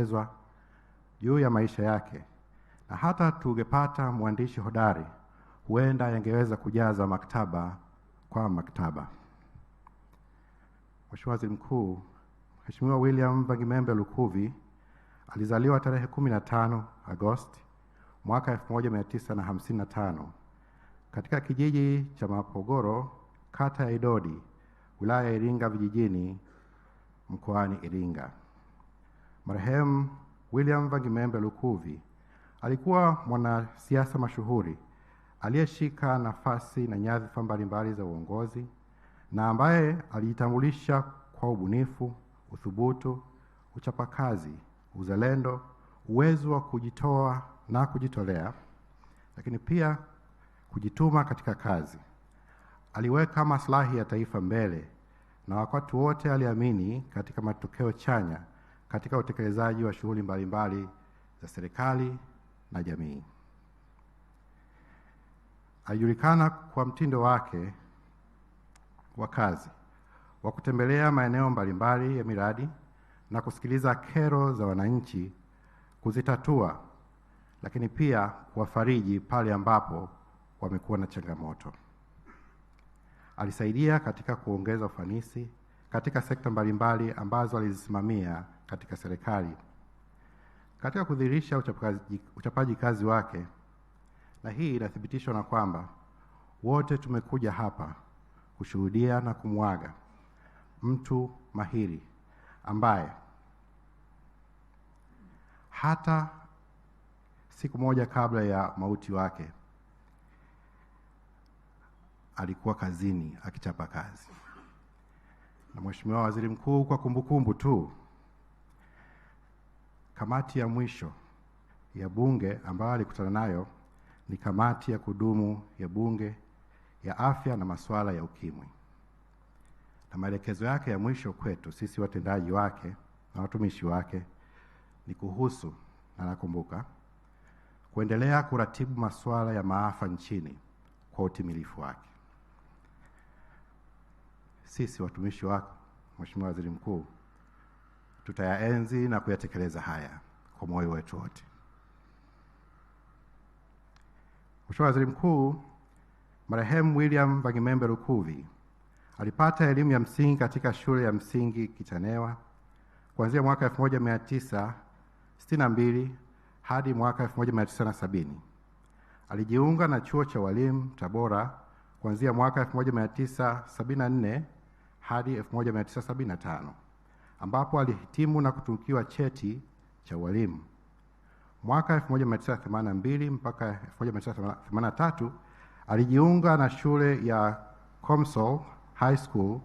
kutengenezwa juu ya maisha yake, na hata tungepata mwandishi hodari, huenda yangeweza kujaza maktaba kwa maktaba. Mheshimiwa Waziri Mkuu, Mheshimiwa William Vangimembe Lukuvi alizaliwa tarehe 15 Agosti mwaka 1955 katika kijiji cha Mapogoro, kata ya Idodi, wilaya ya Iringa vijijini, mkoani Iringa. Marehemu William Vangimembe Lukuvi alikuwa mwanasiasa mashuhuri aliyeshika nafasi na nyadhifa mbalimbali za uongozi na ambaye alijitambulisha kwa ubunifu, uthubutu, uchapakazi, uzalendo, uwezo wa kujitoa na kujitolea, lakini pia kujituma katika kazi. Aliweka maslahi ya taifa mbele na wakati wote aliamini katika matokeo chanya katika utekelezaji wa shughuli mbalimbali za serikali na jamii. Alijulikana kwa mtindo wake wa kazi wa kutembelea maeneo mbalimbali ya miradi na kusikiliza kero za wananchi, kuzitatua, lakini pia kuwafariji pale ambapo wamekuwa na changamoto. Alisaidia katika kuongeza ufanisi katika sekta mbalimbali ambazo alizisimamia katika serikali, katika kudhihirisha uchapaji kazi wake, na hii inathibitishwa na kwamba wote tumekuja hapa kushuhudia na kumwaga mtu mahiri ambaye hata siku moja kabla ya mauti wake alikuwa kazini akichapa kazi. Na Mheshimiwa Waziri Mkuu, kwa kumbukumbu tu, kamati ya mwisho ya Bunge ambayo alikutana nayo ni kamati ya kudumu ya Bunge ya afya na masuala ya ukimwi. Na maelekezo yake ya mwisho kwetu sisi watendaji wake na watumishi wake ni kuhusu, na nakumbuka, kuendelea kuratibu masuala ya maafa nchini kwa utimilifu wake. Sisi watumishi wako, Mheshimiwa Waziri Mkuu, tutayaenzi na kuyatekeleza haya kwa moyo wetu wote. Mheshimiwa Waziri Mkuu, marehemu William Vangimembe Lukuvi alipata elimu ya msingi katika shule ya msingi Kitanewa kuanzia mwaka 1962 hadi mwaka 1970. Alijiunga na chuo cha walimu Tabora kuanzia mwaka 1974 hadi 1975, ambapo alihitimu na kutunukiwa cheti cha walimu. Mwaka 1982 mpaka 1983 alijiunga na shule ya Komsol High School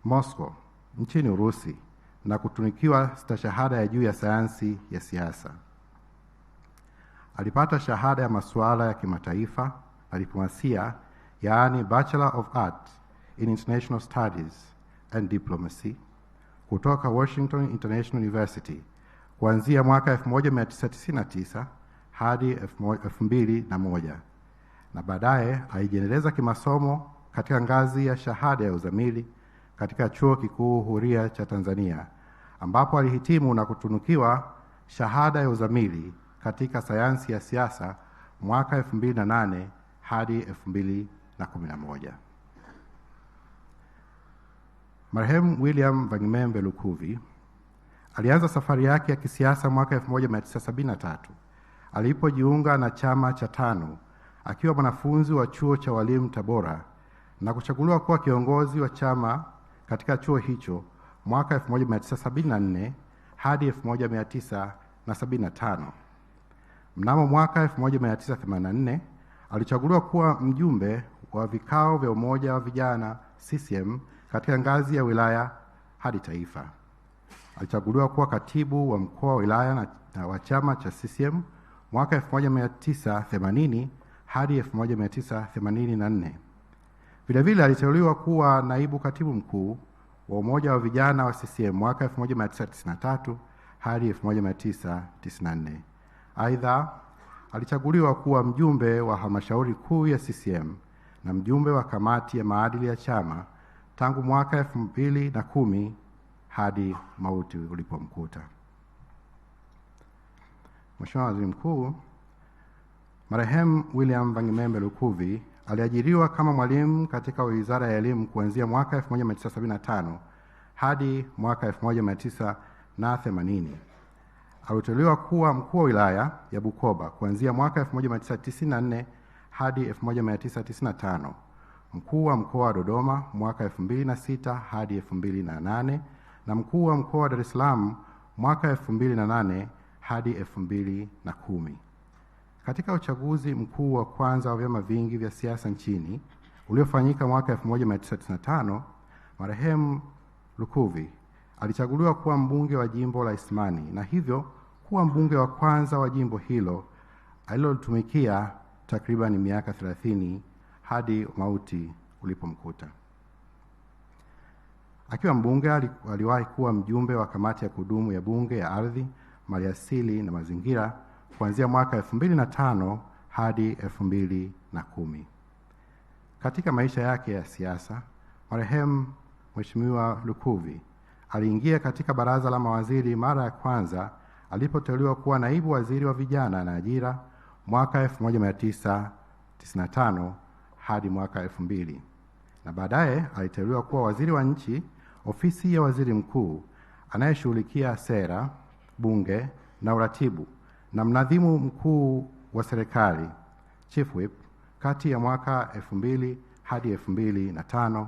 Moscow nchini Urusi na kutunukiwa stashahada ya juu ya sayansi ya siasa. Alipata shahada ya masuala ya kimataifa na diplomasia, yaani Bachelor of Arts in International Studies and Diplomacy kutoka Washington International University kuanzia mwaka 1999 hadi 2001, na baadaye alijiendeleza kimasomo katika ngazi ya shahada ya uzamili katika Chuo Kikuu Huria cha Tanzania, ambapo alihitimu na kutunukiwa shahada ya uzamili katika sayansi ya siasa mwaka 2008 hadi 2011. Marehemu William Vangimembe Lukuvi alianza safari yake ya kisiasa mwaka 1973 alipojiunga na chama cha TANU akiwa mwanafunzi wa chuo cha walimu Tabora na kuchaguliwa kuwa kiongozi wa chama katika chuo hicho mwaka 1974 hadi 1975. Mnamo mwaka 1984 alichaguliwa kuwa mjumbe wa vikao vya umoja wa vijana CCM katika ngazi ya wilaya hadi taifa. Alichaguliwa kuwa katibu wa mkoa wa wilaya na wa chama cha CCM mwaka 1980 hadi 1984. Vilevile aliteuliwa kuwa naibu katibu mkuu wa umoja wa vijana wa CCM mwaka 1993 hadi 1994. Aidha, alichaguliwa kuwa mjumbe wa halmashauri kuu ya CCM na mjumbe wa kamati ya maadili ya chama tangu mwaka 2010 hadi mauti ulipomkuta. Mheshimiwa Waziri Mkuu, marehemu William Vangimembe Lukuvi aliajiriwa kama mwalimu katika Wizara ya Elimu kuanzia mwaka 1975 hadi mwaka 1980. Aliteuliwa kuwa mkuu wa wilaya ya Bukoba kuanzia mwaka 1994 hadi 1995, mkuu wa mkoa wa Dodoma mwaka 2006 hadi 2008 na mkuu wa mkoa wa Dar es Salaam mwaka 2008 hadi 2010. Katika uchaguzi mkuu wa kwanza wa vyama vingi vya siasa nchini uliofanyika mwaka 1995, marehemu Lukuvi alichaguliwa kuwa mbunge wa jimbo la Isimani na hivyo kuwa mbunge wa kwanza wa jimbo hilo alilotumikia takriban miaka 30 hadi mauti ulipomkuta. Akiwa mbunge aliwahi kuwa mjumbe wa kamati ya kudumu ya bunge ya ardhi, maliasili na mazingira kuanzia mwaka 2005 hadi 2010. Katika maisha yake ya siasa, marehemu Mheshimiwa Lukuvi aliingia katika baraza la mawaziri mara ya kwanza alipoteuliwa kuwa naibu waziri wa vijana na ajira mwaka 1995 hadi mwaka 2000, na baadaye aliteuliwa kuwa waziri wa nchi, ofisi ya waziri mkuu anayeshughulikia sera, bunge na uratibu, na mnadhimu mkuu wa serikali, Chief Whip, kati ya mwaka 2000 hadi 2005,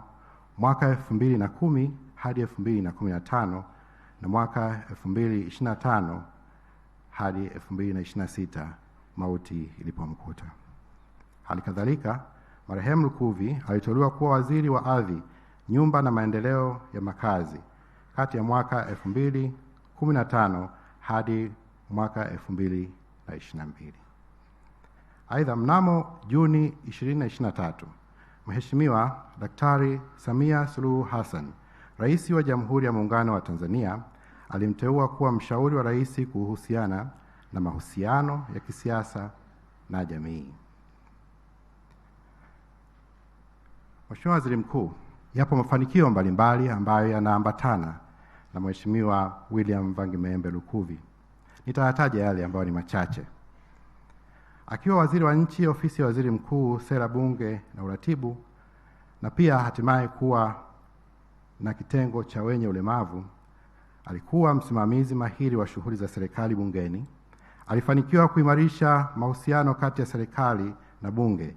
mwaka 2010 hadi 2015 na mwaka 2025 hadi 2026 mauti ilipomkuta. Halikadhalika, marehemu Lukuvi aliteuliwa kuwa waziri wa ardhi, nyumba na maendeleo ya makazi kati ya mwaka 2015 hadi mwaka 2022. Aidha, mnamo Juni 2023, Mheshimiwa Daktari Samia Suluhu Hassan, Rais wa Jamhuri ya Muungano wa Tanzania, alimteua kuwa mshauri wa rais kuhusiana na mahusiano ya kisiasa na jamii. Mheshimiwa Waziri Mkuu, yapo mafanikio mbalimbali ambayo yanaambatana na Mheshimiwa William Vangimembe Lukuvi. Nitayataja yale ambayo ni machache. Akiwa waziri wa nchi, ofisi ya waziri mkuu, sera, bunge na uratibu, na pia hatimaye kuwa na kitengo cha wenye ulemavu, alikuwa msimamizi mahiri wa shughuli za serikali bungeni. Alifanikiwa kuimarisha mahusiano kati ya serikali na bunge,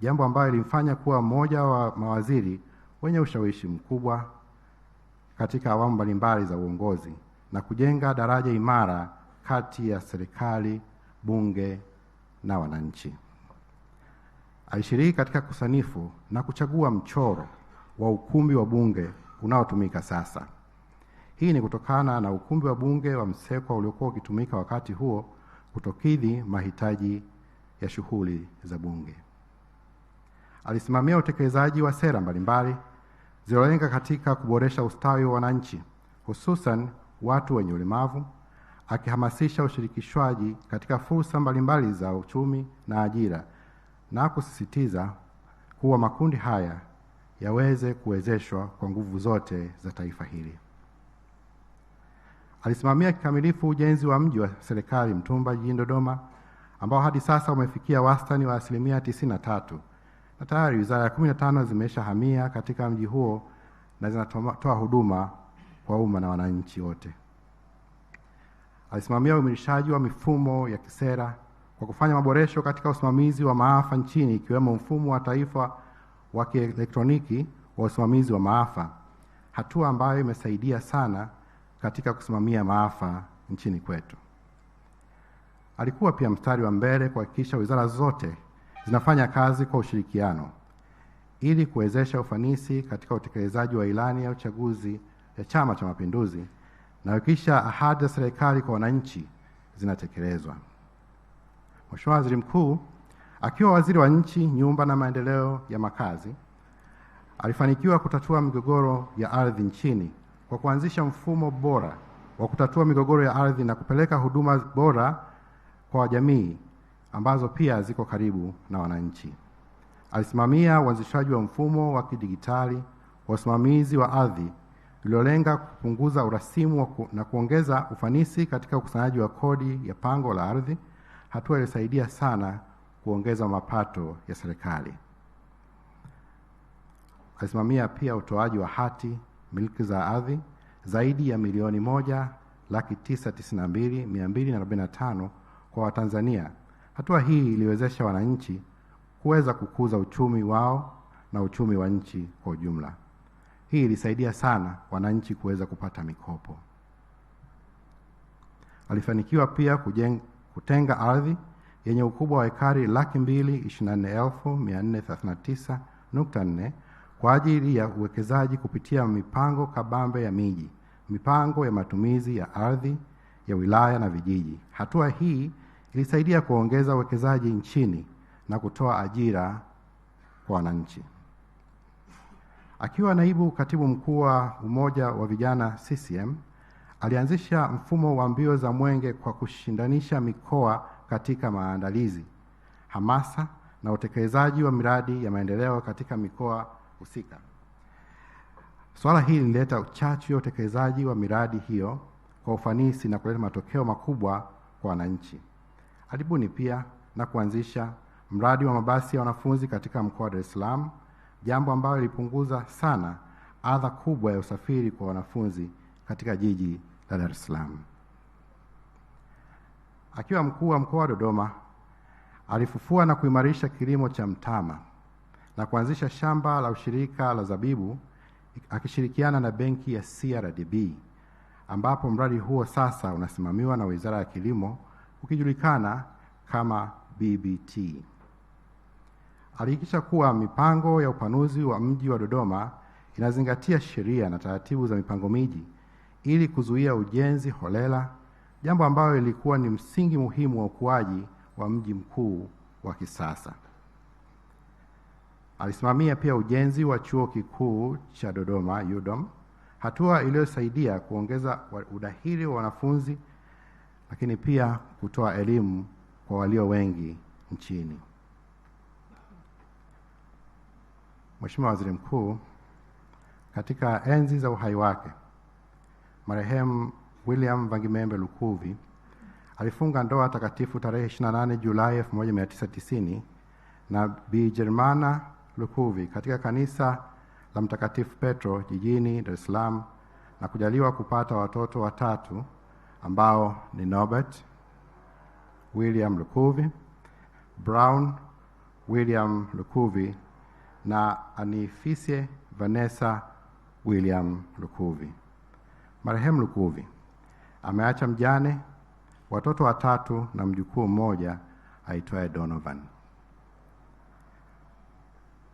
jambo ambalo lilimfanya kuwa mmoja wa mawaziri wenye ushawishi mkubwa katika awamu mbalimbali za uongozi na kujenga daraja imara kati ya serikali, bunge na wananchi. Alishiriki katika kusanifu na kuchagua mchoro wa ukumbi wa bunge unaotumika sasa. Hii ni kutokana na ukumbi wa bunge wa Msekwa uliokuwa ukitumika wakati huo kutokidhi mahitaji ya shughuli za bunge. Alisimamia utekelezaji wa sera mbalimbali zilizolenga katika kuboresha ustawi wa wananchi, hususan watu wenye ulemavu, akihamasisha ushirikishwaji katika fursa mbalimbali za uchumi na ajira, na kusisitiza kuwa makundi haya yaweze kuwezeshwa kwa nguvu zote za taifa hili. Alisimamia kikamilifu ujenzi wa mji wa serikali Mtumba jijini Dodoma, ambao hadi sasa umefikia wastani wa 93%, na tayari wizara 15 zimeshahamia katika mji huo na zinatoa huduma kwa umma na wananchi wote. Alisimamia uimarishaji wa mifumo ya kisera kwa kufanya maboresho katika usimamizi wa maafa nchini, ikiwemo mfumo wa taifa wa kielektroniki wa usimamizi wa maafa, hatua ambayo imesaidia sana katika kusimamia maafa nchini kwetu. Alikuwa pia mstari wa mbele kuhakikisha wizara zote zinafanya kazi kwa ushirikiano ili kuwezesha ufanisi katika utekelezaji wa ilani ya uchaguzi ya Chama cha Mapinduzi na kuhakikisha ahadi za serikali kwa wananchi zinatekelezwa. Mheshimiwa Waziri Mkuu, akiwa waziri wa nchi, nyumba na maendeleo ya makazi, alifanikiwa kutatua migogoro ya ardhi nchini kwa kuanzisha mfumo bora wa kutatua migogoro ya ardhi na kupeleka huduma bora kwa jamii ambazo pia ziko karibu na wananchi. Alisimamia uanzishaji wa mfumo wa kidijitali wa usimamizi wa ardhi lililolenga kupunguza urasimu na kuongeza ufanisi katika ukusanyaji wa kodi ya pango la ardhi, hatua ilisaidia sana kuongeza mapato ya serikali. Alisimamia pia utoaji wa hati miliki za ardhi zaidi ya milioni 1,992,245 kwa Watanzania. Hatua hii iliwezesha wananchi kuweza kukuza uchumi wao na uchumi wa nchi kwa ujumla. Hii ilisaidia sana wananchi kuweza kupata mikopo. Alifanikiwa pia kutenga ardhi yenye ukubwa wa ekari 224,439.4 kwa ajili ya uwekezaji kupitia mipango kabambe ya miji, mipango ya matumizi ya ardhi ya wilaya na vijiji. Hatua hii ilisaidia kuongeza uwekezaji nchini na kutoa ajira kwa wananchi. Akiwa naibu katibu mkuu wa Umoja wa Vijana CCM, alianzisha mfumo wa mbio za mwenge kwa kushindanisha mikoa katika maandalizi, hamasa na utekelezaji wa miradi ya maendeleo katika mikoa husika. Swala hili lilileta uchachu ya utekelezaji wa miradi hiyo kwa ufanisi na kuleta matokeo makubwa kwa wananchi. Alibuni pia na kuanzisha mradi wa mabasi ya wanafunzi katika mkoa wa Dar es Salaam, jambo ambalo lilipunguza sana adha kubwa ya usafiri kwa wanafunzi katika jiji la Dar es Salaam. Akiwa mkuu wa mkoa wa Dodoma, alifufua na kuimarisha kilimo cha mtama na kuanzisha shamba la ushirika la zabibu akishirikiana na benki ya CRDB, ambapo mradi huo sasa unasimamiwa na Wizara ya Kilimo ukijulikana kama BBT. Alihakikisha kuwa mipango ya upanuzi wa mji wa Dodoma inazingatia sheria na taratibu za mipango miji ili kuzuia ujenzi holela, jambo ambalo lilikuwa ni msingi muhimu wa ukuaji wa mji mkuu wa kisasa. Alisimamia pia ujenzi wa Chuo Kikuu cha Dodoma UDOM, hatua iliyosaidia kuongeza udahili wa wanafunzi lakini pia kutoa elimu kwa walio wengi nchini. Mheshimiwa Waziri Mkuu, katika enzi za uhai wake, marehemu William Vangimembe Lukuvi alifunga ndoa takatifu tarehe 28 Julai 1990 na Bi Germana Lukuvi katika kanisa la Mtakatifu Petro jijini Dar es Salaam na kujaliwa kupata watoto watatu ambao ni Norbert William Lukuvi, Brown William Lukuvi na Anifisie Vanessa William Lukuvi. Marehemu Lukuvi ameacha mjane, watoto watatu na mjukuu mmoja aitwaye Donovan.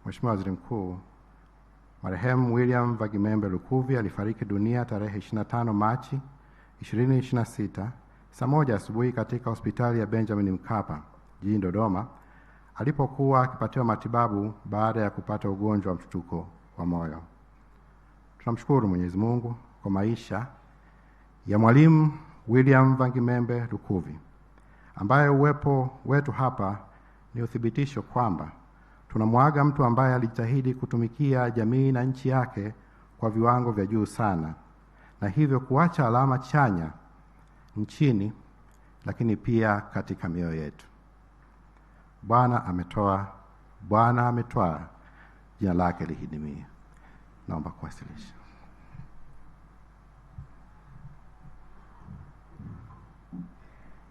Mheshimiwa Waziri Mkuu, marehemu William Vangimembe Lukuvi alifariki dunia tarehe 25 Machi 2026 saa 1 asubuhi katika hospitali ya Benjamin Mkapa jijini Dodoma alipokuwa akipatiwa matibabu baada ya kupata ugonjwa wa mshtuko wa moyo. Tunamshukuru Mwenyezi Mungu kwa maisha ya Mwalimu William Vangimembe Lukuvi, ambaye uwepo wetu hapa ni uthibitisho kwamba tunamwaga mtu ambaye alijitahidi kutumikia jamii na nchi yake kwa viwango vya juu sana, na hivyo kuacha alama chanya nchini lakini pia katika mioyo yetu. Bwana ametoa, Bwana ametwaa, jina lake lihidimiwe. Naomba kuwasilisha.